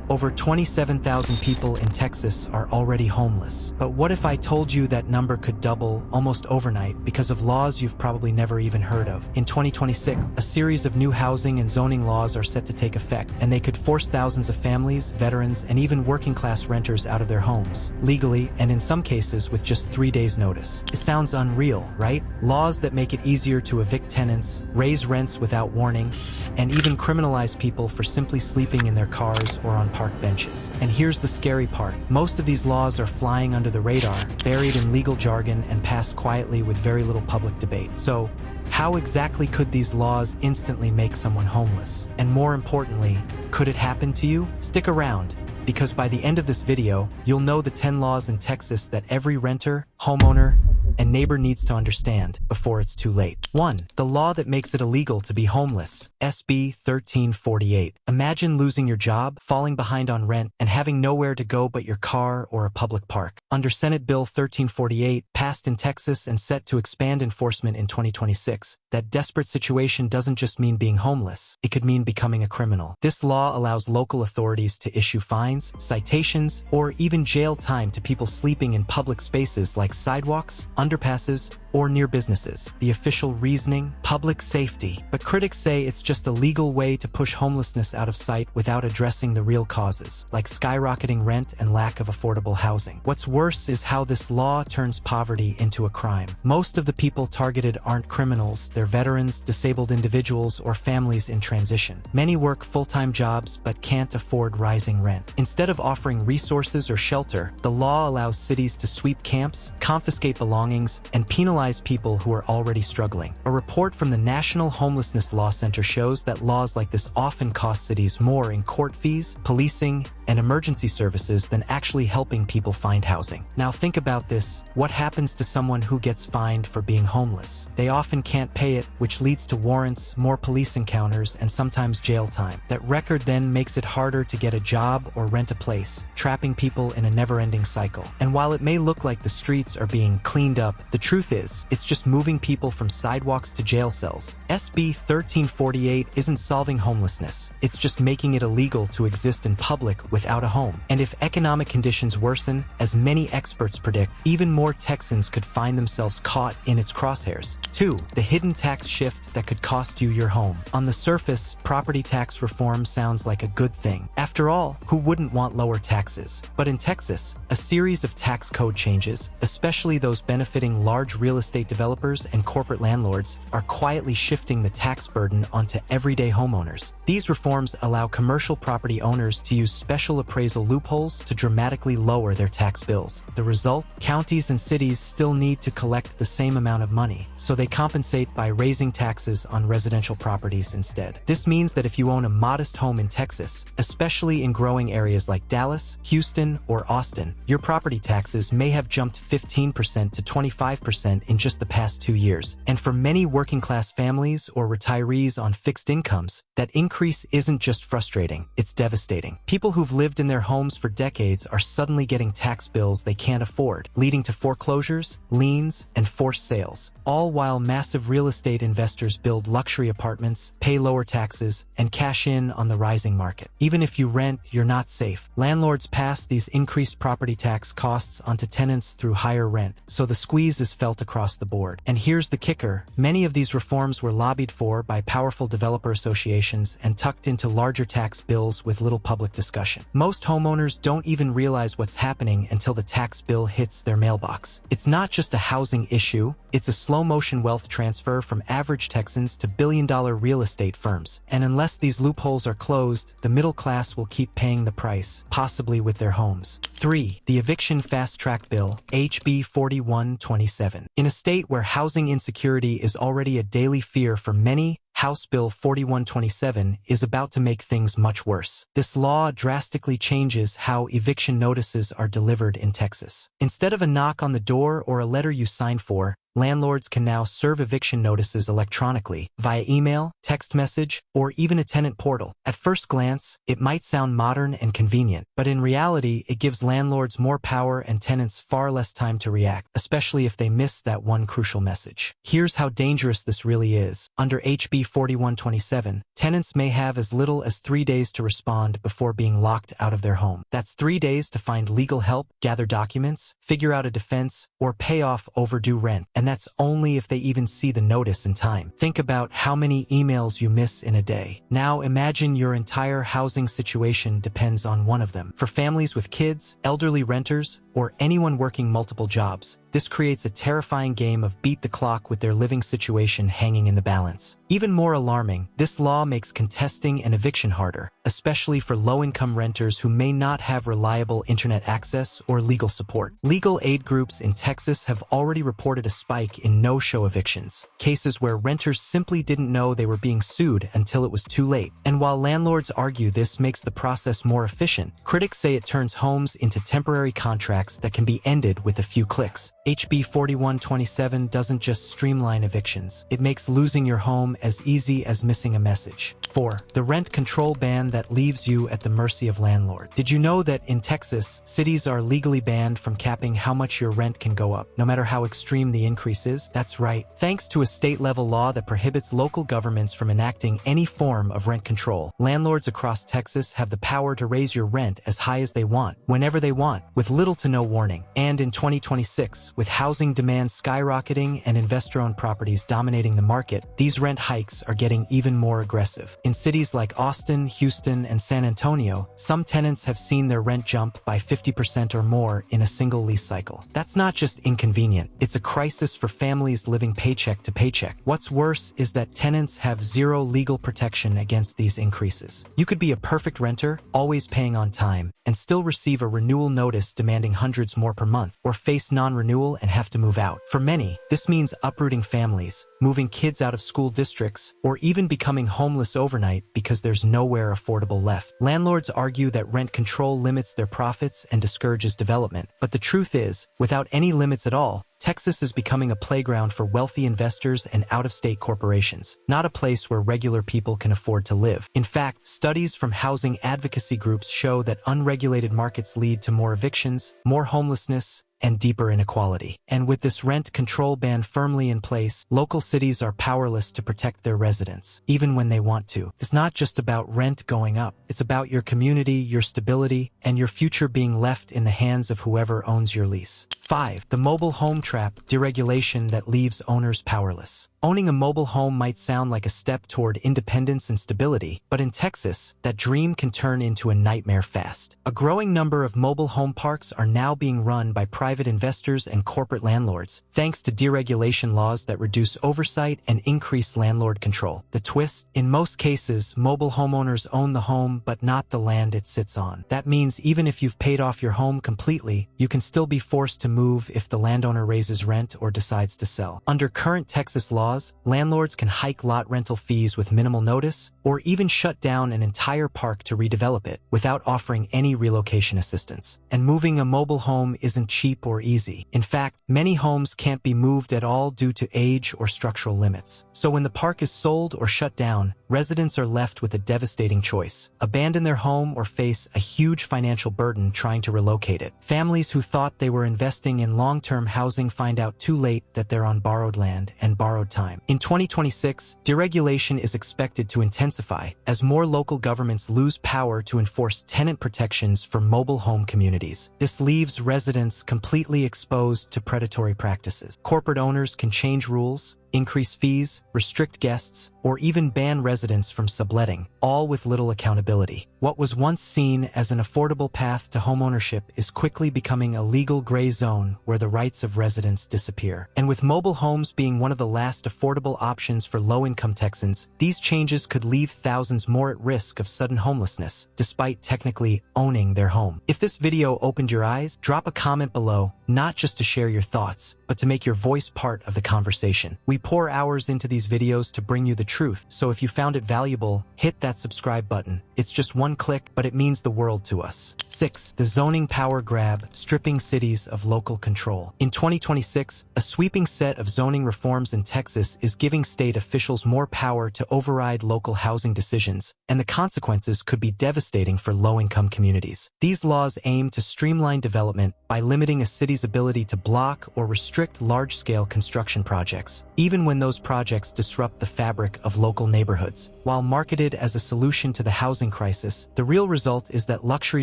Over 27,000 people in Texas are already homeless. But what if I told you that number could double almost overnight because of laws you've probably never even heard of? In 2026, a series of new housing and zoning laws are set to take effect, and they could force thousands of families, veterans, and even working-class renters out of their homes, legally and in some cases with just 3 days' notice. It sounds unreal, right? Laws that make it easier to evict tenants, raise rents without warning, and even criminalize people for simply sleeping in their cars or on park benches. And here's the scary part. Most of these laws are flying under the radar, buried in legal jargon, and passed quietly with very little public debate. So, how exactly could these laws instantly make someone homeless? And more importantly, could it happen to you? Stick around, because by the end of this video, you'll know the 10 laws in Texas that every renter, homeowner, and neighbor needs to understand before it's too late. 1. The law that makes it illegal to be homeless. SB 1348. Imagine losing your job, falling behind on rent, and having nowhere to go but your car or a public park. Under Senate Bill 1348, passed in Texas and set to expand enforcement in 2026, that desperate situation doesn't just mean being homeless. It could mean becoming a criminal. This law allows local authorities to issue fines, citations, or even jail time to people sleeping in public spaces like sidewalks, underpasses, or near businesses. The official reasoning? Public safety. But critics say it's just a legal way to push homelessness out of sight without addressing the real causes, like skyrocketing rent and lack of affordable housing. What's worse is how this law turns poverty into a crime. Most of the people targeted aren't criminals, they're veterans, disabled individuals, or families in transition. Many work full-time jobs but can't afford rising rent. Instead of offering resources or shelter, the law allows cities to sweep camps, confiscate belongings, and penalize people who are already struggling. A report from the National Homelessness Law Center shows that laws like this often cost cities more in court fees, policing, and emergency services than actually helping people find housing. Now think about this. What happens to someone who gets fined for being homeless? They often can't pay it, which leads to warrants, more police encounters, and sometimes jail time. That record then makes it harder to get a job or rent a place, trapping people in a never-ending cycle. And while it may look like the streets are being cleaned up, the truth is, it's just moving people from sidewalks to jail cells. SB 1348 isn't solving homelessness. It's just making it illegal to exist in public without a home. And if economic conditions worsen, as many experts predict, even more Texans could find themselves caught in its crosshairs. 2. The hidden tax shift that could cost you your home. On the surface, property tax reform sounds like a good thing. After all, who wouldn't want lower taxes? But in Texas, a series of tax code changes, especially those benefiting large real estate developers and corporate landlords, are quietly shifting the tax burden onto everyday homeowners. These reforms allow commercial property owners to use special appraisal loopholes to dramatically lower their tax bills. The result? Counties and cities still need to collect the same amount of money, so they compensate by raising taxes on residential properties instead. This means that if you own a modest home in Texas, especially in growing areas like Dallas, Houston, or Austin, your property taxes may have jumped 15% to 25% in just the past 2 years. And for many working-class families or retirees on fixed incomes, that increase isn't just frustrating, it's devastating. People who've lived in their homes for decades are suddenly getting tax bills they can't afford, leading to foreclosures, liens, and forced sales, all while massive real estate investors build luxury apartments, pay lower taxes, and cash in on the rising market. Even if you rent, you're not safe. Landlords pass these increased property tax costs onto tenants through higher rent, so the squeeze is felt across the board. And here's the kicker. Many of these reforms were lobbied for by powerful developer associations and tucked into larger tax bills with little public discussion. Most homeowners don't even realize what's happening until the tax bill hits their mailbox. It's not just a housing issue, it's a slow-motion wealth transfer from average Texans to billion-dollar real estate firms. And unless these loopholes are closed, the middle class will keep paying the price, possibly with their homes. 3. The Eviction Fast-Track Bill, HB 4127. In a state where housing insecurity is already a daily fear for many, House Bill 4127 is about to make things much worse. This law drastically changes how eviction notices are delivered in Texas. Instead of a knock on the door or a letter you sign for, landlords can now serve eviction notices electronically, via email, text message, or even a tenant portal. At first glance, it might sound modern and convenient, but in reality, it gives landlords more power and tenants far less time to react, especially if they miss that one crucial message. Here's how dangerous this really is. Under HB 4127, tenants may have as little as 3 days to respond before being locked out of their home. That's 3 days to find legal help, gather documents, figure out a defense, or pay off overdue rent. And that's only if they even see the notice in time. Think about how many emails you miss in a day. Now imagine your entire housing situation depends on one of them. For families with kids, elderly renters, or anyone working multiple jobs, this creates a terrifying game of beat the clock with their living situation hanging in the balance. Even more alarming, this law makes contesting an eviction harder, especially for low-income renters who may not have reliable internet access or legal support. Legal aid groups in Texas have already reported a spike in no-show evictions, cases where renters simply didn't know they were being sued until it was too late. And while landlords argue this makes the process more efficient, critics say it turns homes into temporary contracts that can be ended with a few clicks. HB 4127 doesn't just streamline evictions. It makes losing your home as easy as missing a message. 4. The rent control ban that leaves you at the mercy of landlord. Did you know that in Texas, cities are legally banned from capping how much your rent can go up, no matter how extreme the increase is? That's right. Thanks to a state-level law that prohibits local governments from enacting any form of rent control, landlords across Texas have the power to raise your rent as high as they want, whenever they want, with little to no warning. And in 2026, with housing demand skyrocketing and investor-owned properties dominating the market, these rent hikes are getting even more aggressive. In cities like Austin, Houston, and San Antonio, some tenants have seen their rent jump by 50% or more in a single lease cycle. That's not just inconvenient, it's a crisis for families living paycheck to paycheck. What's worse is that tenants have zero legal protection against these increases. You could be a perfect renter, always paying on time, and still receive a renewal notice demanding hundreds more per month, or face non-renewal and have to move out. For many, this means uprooting families, moving kids out of school districts, or even becoming homeless overnight because there's nowhere affordable left. Landlords argue that rent control limits their profits and discourages development. But the truth is, without any limits at all, Texas is becoming a playground for wealthy investors and out-of-state corporations, not a place where regular people can afford to live. In fact, studies from housing advocacy groups show that unregulated markets lead to more evictions, more homelessness, and deeper inequality. And with this rent control ban firmly in place, local cities are powerless to protect their residents, even when they want to. It's not just about rent going up. It's about your community, your stability, and your future being left in the hands of whoever owns your lease. 5. The mobile home trap, deregulation that leaves owners powerless. Owning a mobile home might sound like a step toward independence and stability, but in Texas, that dream can turn into a nightmare fast. A growing number of mobile home parks are now being run by private investors and corporate landlords, thanks to deregulation laws that reduce oversight and increase landlord control. The twist? In most cases, mobile homeowners own the home but not the land it sits on. That means even if you've paid off your home completely, you can still be forced to move if the landowner raises rent or decides to sell. Under current Texas laws, landlords can hike lot rental fees with minimal notice, or even shut down an entire park to redevelop it without offering any relocation assistance. And moving a mobile home isn't cheap or easy. In fact, many homes can't be moved at all due to age or structural limits. So when the park is sold or shut down, residents are left with a devastating choice: abandon their home or face a huge financial burden trying to relocate it. Families who thought they were investing in long-term housing find out too late that they're on borrowed land and borrowed time. In 2026, deregulation is expected to intensify as more local governments lose power to enforce tenant protections for mobile home communities. This leaves residents completely exposed to predatory practices. Corporate owners can change rules, increase fees, restrict guests, or even ban residents from subletting, all with little accountability. What was once seen as an affordable path to homeownership is quickly becoming a legal gray zone where the rights of residents disappear. And with mobile homes being one of the last affordable options for low-income Texans, these changes could leave thousands more at risk of sudden homelessness, despite technically owning their home. If this video opened your eyes, drop a comment below, not just to share your thoughts, but to make your voice part of the conversation. We pour hours into these videos to bring you the truth, so if you found it valuable, hit that subscribe button. It's just one click, but it means the world to us. 6. The zoning power grab, stripping cities of local control. In 2026, a sweeping set of zoning reforms in Texas is giving state officials more power to override local housing decisions, and the consequences could be devastating for low-income communities. These laws aim to streamline development by limiting a city's ability to block or restrict large-scale construction projects, even when those projects disrupt the fabric of local neighborhoods. While marketed as a solution to the housing crisis, the real result is that luxury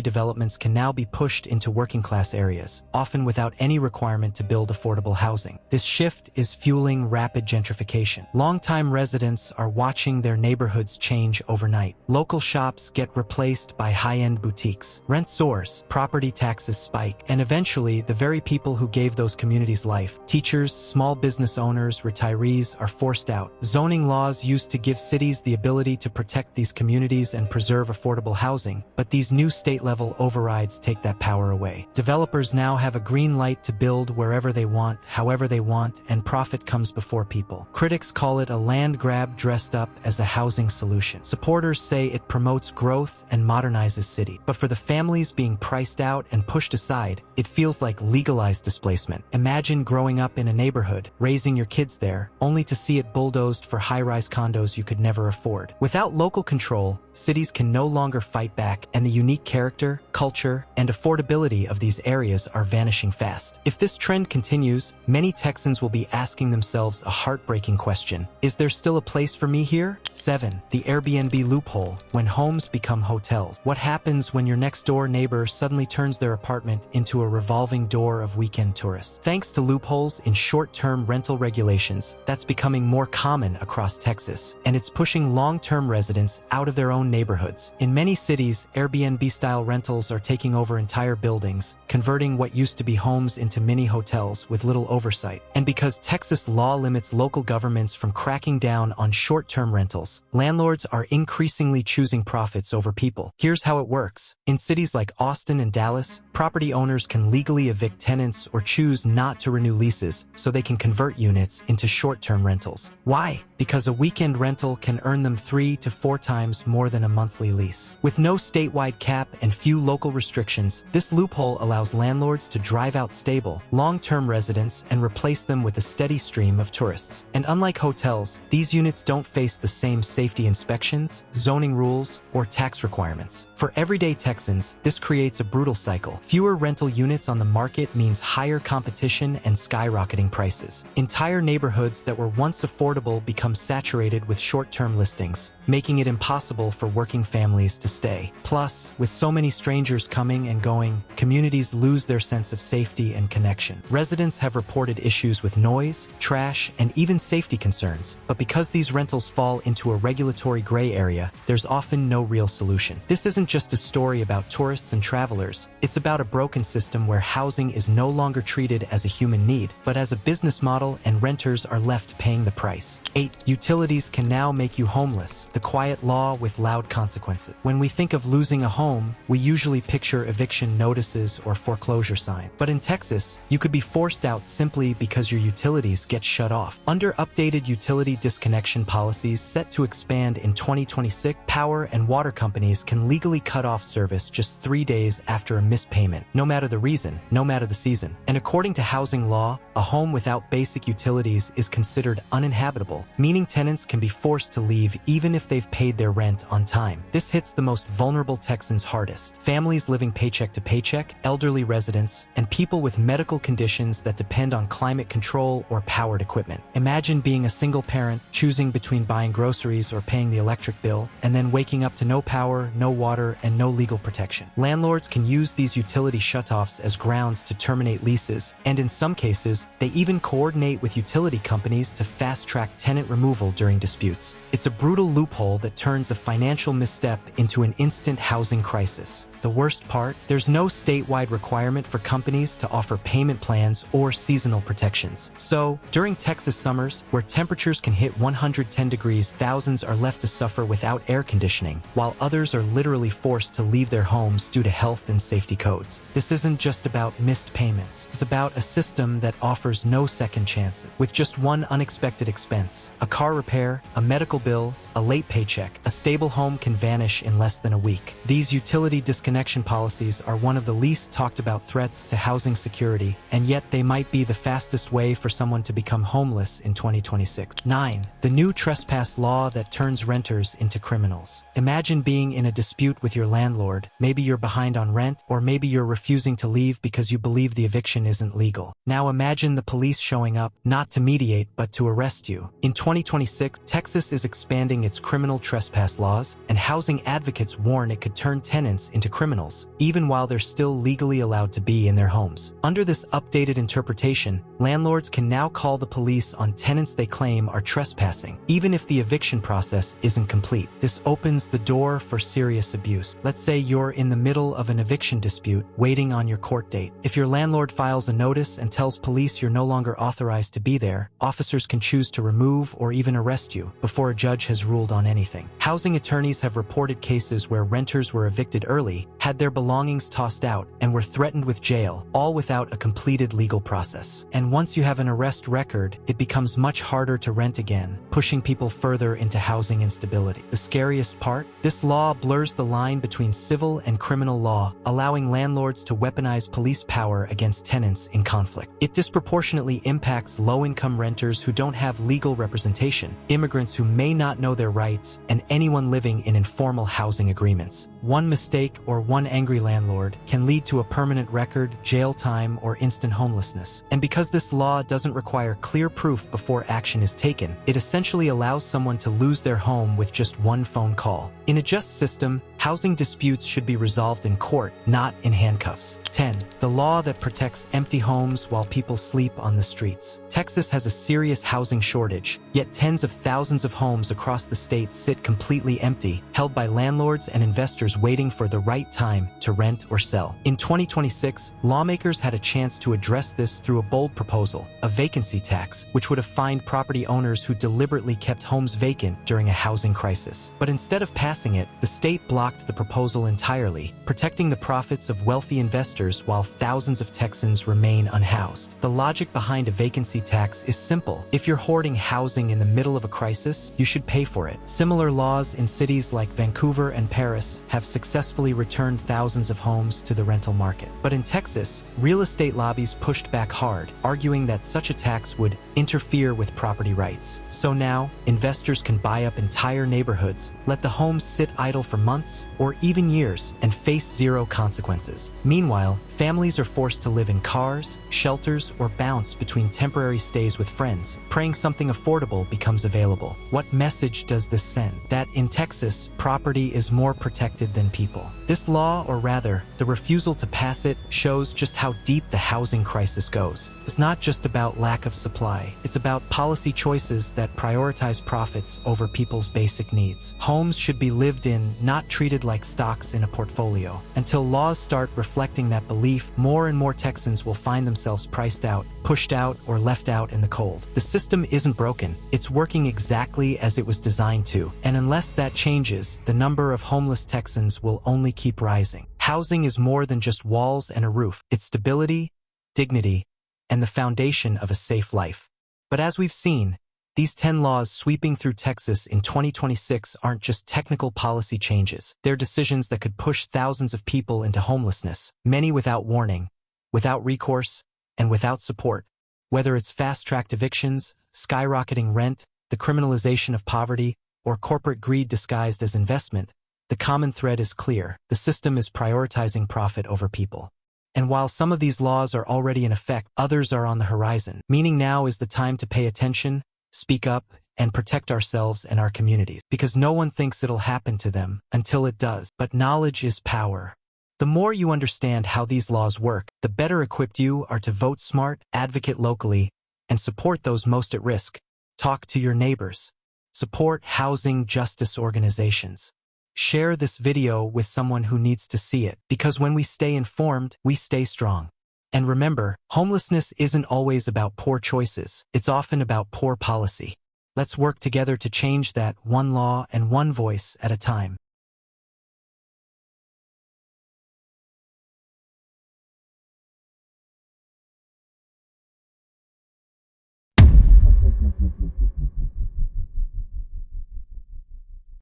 developments can now be pushed into working-class areas, often without any requirement to build affordable housing. This shift is fueling rapid gentrification. Longtime residents are watching their neighborhoods change overnight. Local shops get replaced by high-end boutiques. Rent soars, property taxes spike, and eventually the very people who gave those communities life, teachers, small business owners, retirees, are forced out. Zoning laws used to give cities the ability to protect these communities and preserve affordable housing, but these new state-level overrides take that power away. Developers now have a green light to build wherever they want, however they want, and profit comes before people. Critics call it a land grab dressed up as a housing solution. Supporters say it promotes growth and modernizes cities. But for the families being priced out and pushed aside, it feels like legalized displacement. Imagine growing up in a neighborhood, raising your kids there, only to see it bulldozed for high-rise condos you could never afford. Without local control, cities can no longer fight back, and the unique character, culture, and affordability of these areas are vanishing fast. If this trend continues, many Texans will be asking themselves a heartbreaking question: is there still a place for me here? 7. The Airbnb loophole, when homes become hotels. What happens when your next-door neighbor suddenly turns their apartment into a revolving door of weekend tourists? Thanks to loopholes in short-term rental regulations, that's becoming more common across Texas, and it's pushing long-term residents out of their own neighborhoods. In many cities, Airbnb-style rentals are taking over entire buildings, converting what used to be homes into mini hotels with little oversight. And because Texas law limits local governments from cracking down on short-term rentals, landlords are increasingly choosing profits over people. Here's how it works. In cities like Austin and Dallas, property owners can legally evict tenants or choose not to renew leases so they can convert units into short-term rentals. Why? Because a weekend rental can earn them 3 to 4 times more than a monthly lease. With no statewide cap and few local restrictions, this loophole allows landlords to drive out stable, long-term residents and replace them with a steady stream of tourists. And unlike hotels, these units don't face the same safety inspections, zoning rules, or tax requirements. For everyday Texans, this creates a brutal cycle. Fewer rental units on the market means higher competition and skyrocketing prices. Entire neighborhoods that were once affordable become saturated with short-term listings, making it impossible for working families to stay. Plus, with so many strangers coming and going, communities lose their sense of safety and connection. Residents have reported issues with noise, trash, and even safety concerns, but because these rentals fall into a regulatory gray area, there's often no real solution. This isn't just a story about tourists and travelers, it's about a broken system where housing is no longer treated as a human need, but as a business model, and renters are left paying the price. 8. Utilities can now make you homeless. The quiet law with loud consequences. When we think of losing a home, we usually picture eviction notices or foreclosure signs. But in Texas, you could be forced out simply because your utilities get shut off. Under updated utility disconnection policies set to expand in 2026, power and water companies can legally cut off service just 3 days after a missed payment, no matter the reason, no matter the season. And according to housing law, a home without basic utilities is considered uninhabitable, meaning tenants can be forced to leave even if they've paid their rent on time. This hits the most vulnerable Texans hardest: families living paycheck to paycheck, elderly residents, and people with medical conditions that depend on climate control or powered equipment. Imagine being a single parent, choosing between buying groceries or paying the electric bill, and then waking up to no power, no water, and no legal protection. Landlords can use these utility shutoffs as grounds to terminate leases, and in some cases, they even coordinate with utility companies to fast-track tenant removal during disputes. It's a brutal loophole that turns a financial misstep into an instant housing crisis. The worst part? There's no statewide requirement for companies to offer payment plans or seasonal protections. So, during Texas summers, where temperatures can hit 110 degrees, thousands are left to suffer without air conditioning, while others are literally forced to leave their homes due to health and safety codes. This isn't just about missed payments. It's about a system that offers no second chances. With just one unexpected expense, a car repair, a medical bill, a late paycheck, a stable home can vanish in less than a week. These utility disconnection policies are one of the least talked about threats to housing security, and yet they might be the fastest way for someone to become homeless in 2026. 9. The new trespass law that turns renters into criminals. Imagine being in a dispute with your landlord. Maybe you're behind on rent, or maybe you're refusing to leave because you believe the eviction isn't legal. Now imagine the police showing up, not to mediate, but to arrest you. In 2026, Texas is expanding its criminal trespass laws, and housing advocates warn it could turn tenants into criminals, even while they're still legally allowed to be in their homes. Under this updated interpretation, landlords can now call the police on tenants they claim are trespassing, even if the eviction process isn't complete. This opens the door for serious abuse. Let's say you're in the middle of an eviction dispute, waiting on your court date. If your landlord files a notice and tells police you're no longer authorized to be there, officers can choose to remove or even arrest you before a judge has ruled on anything. Housing attorneys have reported cases where renters were evicted early, had their belongings tossed out, and were threatened with jail, all without a completed legal process. And once you have an arrest record, it becomes much harder to rent again, pushing people further into housing instability. The scariest part? This law blurs the line between civil and criminal law, allowing landlords to weaponize police power against tenants in conflict. It disproportionately impacts low-income renters who don't have legal representation, immigrants who may not know their rights, and anyone living in informal housing agreements. One mistake or one angry landlord can lead to a permanent record, jail time, or instant homelessness. And because this law doesn't require clear proof before action is taken, it essentially allows someone to lose their home with just one phone call. In a just system, housing disputes should be resolved in court, not in handcuffs. 10. The law that protects empty homes while people sleep on the streets. Texas has a serious housing shortage, yet tens of thousands of homes across the state sit completely empty, held by landlords and investors waiting for the right time to rent or sell. In 2026, lawmakers had a chance to address this through a bold proposal, a vacancy tax, which would have fined property owners who deliberately kept homes vacant during a housing crisis. But instead of passing it, the state blocked the proposal entirely, protecting the profits of wealthy investors while thousands of Texans remain unhoused. The logic behind a vacancy tax is simple. If you're hoarding housing in the middle of a crisis, you should pay for it. Similar laws in cities like Vancouver and Paris have successfully returned thousands of homes to the rental market. But in Texas, real estate lobbies pushed back hard, arguing that such a tax would interfere with property rights. So now, investors can buy up entire neighborhoods, let the homes sit idle for months or even years, and face zero consequences. Meanwhile, families are forced to live in cars, shelters, or bounce between temporary stays with friends, praying something affordable becomes available. What message does this send? That in Texas, property is more protected than people. This law, or rather, the refusal to pass it, shows just how deep the housing crisis goes. It's not just about lack of supply. It's about policy choices that prioritize profits over people's basic needs. Homes should be lived in, not treated like stocks in a portfolio. Until laws start reflecting that belief, more and more Texans will find themselves priced out, pushed out, or left out in the cold. The system isn't broken. It's working exactly as it was designed to. And unless that changes, the number of homeless Texans will only keep rising. Housing is more than just walls and a roof. It's stability, dignity, and the foundation of a safe life. But as we've seen, these 10 laws sweeping through Texas in 2026 aren't just technical policy changes. They're decisions that could push thousands of people into homelessness, many without warning, without recourse, and without support. Whether it's fast-tracked evictions, skyrocketing rent, the criminalization of poverty, or corporate greed disguised as investment, the common thread is clear. The system is prioritizing profit over people. And while some of these laws are already in effect, others are on the horizon. Meaning now is the time to pay attention, speak up, and protect ourselves and our communities. Because no one thinks it'll happen to them until it does. But knowledge is power. The more you understand how these laws work, the better equipped you are to vote smart, advocate locally, and support those most at risk. Talk to your neighbors. Support housing justice organizations. Share this video with someone who needs to see it, because when we stay informed, we stay strong. And remember, homelessness isn't always about poor choices. It's often about poor policy. Let's work together to change that, one law and one voice at a time.